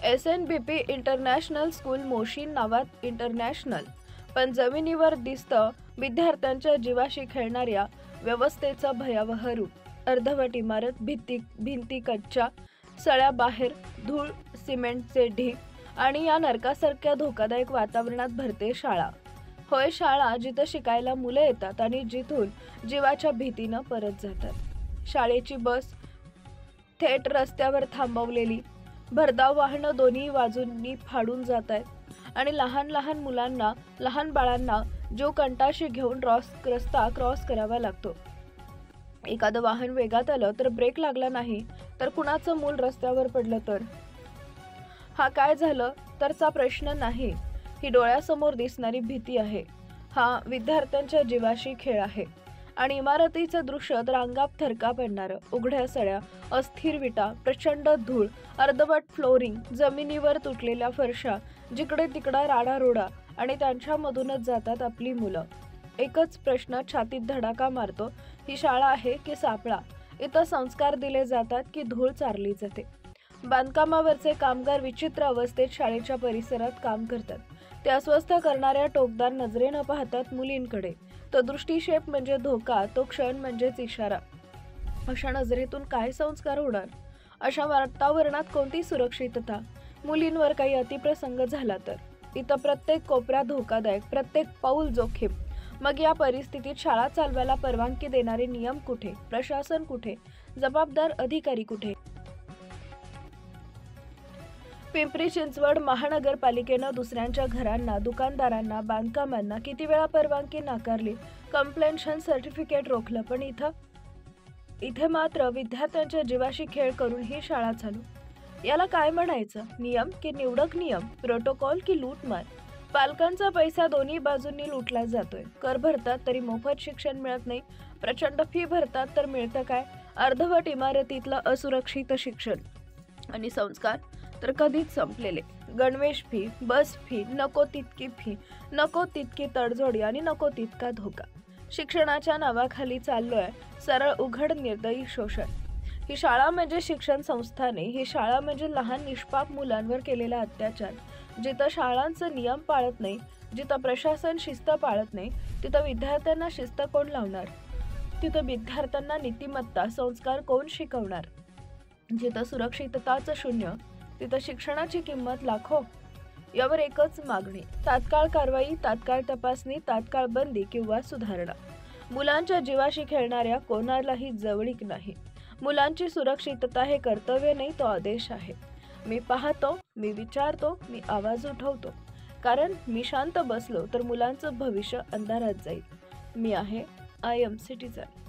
SNBP international school machine नावात international, पण जमिनीवर दिसतं विद्यार्थ्यांच्या जीवाशी खेळणाऱ्या व्यवस्थेचं भयावह रूप. अर्धवट इमारत, भिंती कच्च्या, सळ्या बाहेर, धूळ, सिमेंटचे ढीग आणि या नरकासारख्या धोकादायक वातावरणात भरते शाळा. होय, शाळा जिथं शिकायला मुलं येतात आणि जिथून जीवाच्या भीतीनं परत जातात. शाळेची बस थेट रस्त्यावर थांबवलेली, भरधाव वाहनं दोन्ही बाजूंनी फाडून जात आहेत आणि लहान लहान मुलांना, लहान बाळांना जीव कंटाशी घेऊन रस्ता क्रॉस करावा लागतो. एखादं वाहन वेगात आलं तर ब्रेक लागला नाही तर कुणाचं मूल रस्त्यावर पडलं तर? हा काय झालं तरचा प्रश्न नाही, ही डोळ्यासमोर दिसणारी भीती आहे. हा विद्यार्थ्यांच्या जीवाशी खेळ आहे. आणि इमारतीचं दृश्य तर अंगात थरकाप आणणारं. उघड्या सळ्या, अस्थिर विटा, प्रचंड धूळ, अर्धवट फ्लोरिंग, जमिनीवर तुटलेल्या फरशा, जिकडे तिकडा राडारोडा आणि त्यांच्यामधूनच जातात आपली मुलं. एकच प्रश्न छातीत धडाका मारतो, ही शाळा आहे की सापळा? इथं संस्कार दिले जातात की धूळ चारली जाते? बांधकामावरचे कामगार विचित्र अवस्थेत शाळेच्या परिसरात काम करतात. ते अस्वस्थ करणाऱ्या टोकदार नजरेनं पाहतात मुलींकडे. तो दृष्टिक्षेप म्हणजे धोका, तो क्षण म्हणजेच इशारा. अशा नजरेतून काय संस्कार होणार? अशा वातावरणात कोणती सुरक्षितता? मुलींवर काही अतिप्रसंग झाला तर? इथं प्रत्येक कोपरा धोकादायक, प्रत्येक पाऊल जोखीम. मग या परिस्थितीत शाळा चालवायला परवानगी देणारे नियम कुठे? प्रशासन कुठे? जबाबदार अधिकारी कुठे? पिंपरी चिंचवड महानगरपालिकेनं दुसऱ्यांच्या घरांना, दुकानदारांना, बांधकामांना किती वेळा परवानगी नाकारली, कंप्लेंशन सर्टिफिकेट रोखलं, पण इथे मात्र विद्यार्थ्यांच्या जीवाशी खेळ करून ही शाळा चालू. याला काय म्हणायचं? नियम की निवडक नियम? प्रोटोकॉल की लूटमार? पालकांचा पैसा दोन्ही बाजूंनी लुटला जातोय. कर भरतात तरी मोफत शिक्षण मिळत नाही. प्रचंड फी भरतात तर मिळतं काय? अर्धवट इमारतीतलं असुरक्षित शिक्षण. आणि संस्कार तर कधीच संपलेले. गणवेश फी, बस फी, नको तितकी फी, नको तितकी तडजोडी आणि नको तितका धोका. शिक्षणाच्या नावाखाली चाललोय सरळ उघड निर्दयी शोषण. ही शाळा म्हणजे शिक्षण संस्था नाही, ही शाळा म्हणजे लहान निष्पाप मुलांवर केलेला अत्याचार. जिथं शाळांचं नियम पाळत नाही, जिथं प्रशासन शिस्त पाळत नाही, तिथं विद्यार्थ्यांना शिस्त कोण लावणार? तिथं विद्यार्थ्यांना नीतिमत्ता, संस्कार कोण शिकवणार? जिथं सुरक्षितताच शून्य, तिथं शिक्षणाची किंमत लाखो. यावर एकच मागणी: तात्काळ कारवाई, तात्काळ तपासणी, तात्काळ बंदी किंवा सुधारणा. मुलांच्या जीवाशी खेळणाऱ्या कोणालाही जवळीक नाही. मुलांची सुरक्षितता हे कर्तव्य नाही, तो आदेश आहे. मी पाहतो, मी विचारतो, मी आवाज उठवतो. कारण मी शांत बसलो तर मुलांचं भविष्य अंधारात जाईल. मी आहे आय एम सिटीजन.